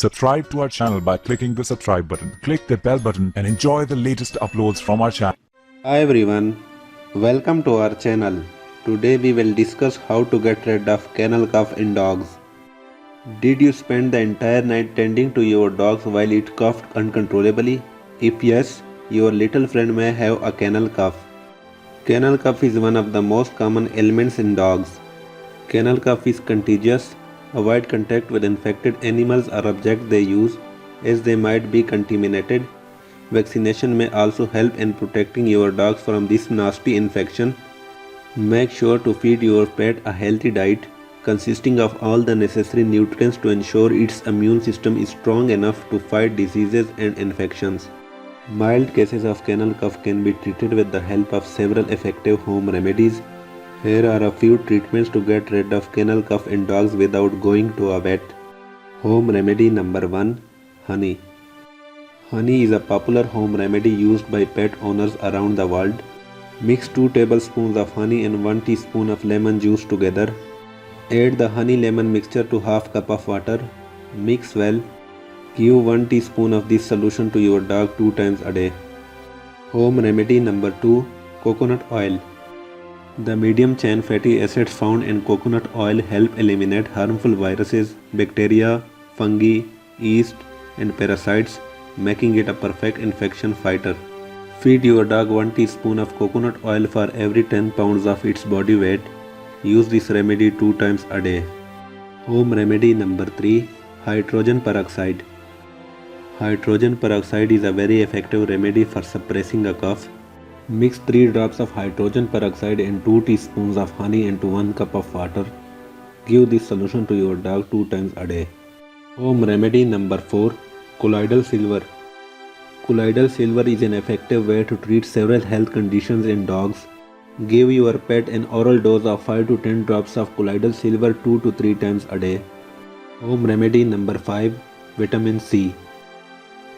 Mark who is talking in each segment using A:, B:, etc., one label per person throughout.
A: Subscribe to our channel by clicking the subscribe button. Click the bell button and enjoy the latest uploads from our channel.
B: Hi everyone, welcome to our channel. Today we will discuss how to get rid of kennel cough in dogs. Did you spend the entire night tending to your dogs while it coughed uncontrollably? If yes, your little friend may have a kennel cough. Kennel cough is one of the most common ailments in dogs. Kennel cough is contagious. Avoid contact with infected animals or objects they use, as they might be contaminated. Vaccination may also help in protecting your dogs from this nasty infection. Make sure to feed your pet a healthy diet consisting of all the necessary nutrients to ensure its immune system is strong enough to fight diseases and infections. Mild cases of kennel cough can be treated with the help of several effective home remedies. Here are a few treatments to get rid of kennel cough in dogs without going to a vet. Home remedy number 1. Honey. Honey is a popular home remedy used by pet owners around the world. Mix 2 tablespoons of honey and 1 teaspoon of lemon juice together. Add the honey-lemon mixture to half cup of water. Mix well. Give 1 teaspoon of this solution to your dog 2 times a day. Home remedy number 2. Coconut oil. The medium-chain fatty acids found in coconut oil help eliminate harmful viruses, bacteria, fungi, yeast, and parasites, making it a perfect infection fighter. Feed your dog 1 teaspoon of coconut oil for every 10 pounds of its body weight. Use this remedy 2 times a day. Home remedy number 3. Hydrogen peroxide. Hydrogen peroxide is a very effective remedy for suppressing a cough. Mix 3 drops of hydrogen peroxide and 2 teaspoons of honey into 1 cup of water. Give this solution to your dog 2 times a day. Home remedy number 4. Colloidal silver. Colloidal silver is an effective way to treat several health conditions in dogs. Give your pet an oral dose of 5 to 10 drops of colloidal silver 2 to 3 times a day. Home remedy number 5. Vitamin C.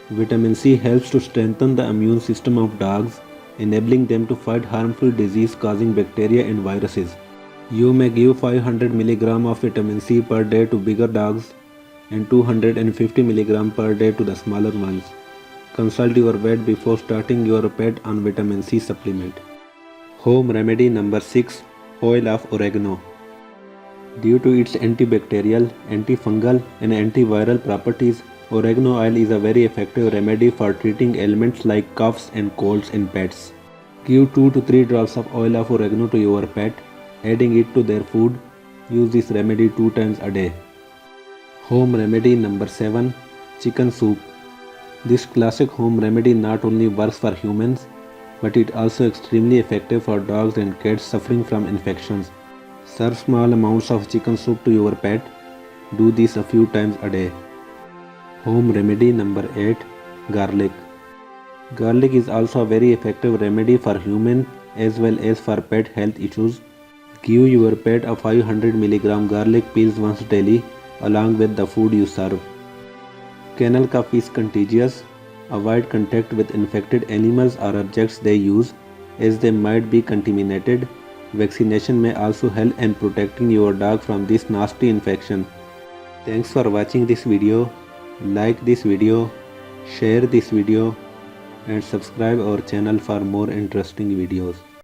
B: Vitamin C helps to strengthen the immune system of dogs, enabling them to fight harmful disease-causing bacteria and viruses. You may give 500 mg of vitamin C per day to bigger dogs and 250 mg per day to the smaller ones. Consult your vet before starting your pet on vitamin C supplement. Home remedy number 6. Oil of oregano. Due to its antibacterial, antifungal, and antiviral properties, oregano oil is a very effective remedy for treating ailments like coughs and colds in pets. Give 2 to 3 drops of oil of oregano to your pet, adding it to their food. Use this remedy 2 times a day. Home remedy number 7. Chicken soup. This classic home remedy not only works for humans, but it also extremely effective for dogs and cats suffering from infections. Serve small amounts of chicken soup to your pet. Do this a few times a day. Home remedy number 8. Garlic. Garlic is also a very effective remedy for human as well as for pet health issues. Give your pet a 500 mg garlic peels once daily along with the food you serve. Kennel cough is contagious. Avoid contact with infected animals or objects they use, as they might be contaminated. Vaccination may also help in protecting your dog from this nasty infection. Thanks for watching this video. Like this video, share this video, and subscribe our channel for more interesting videos.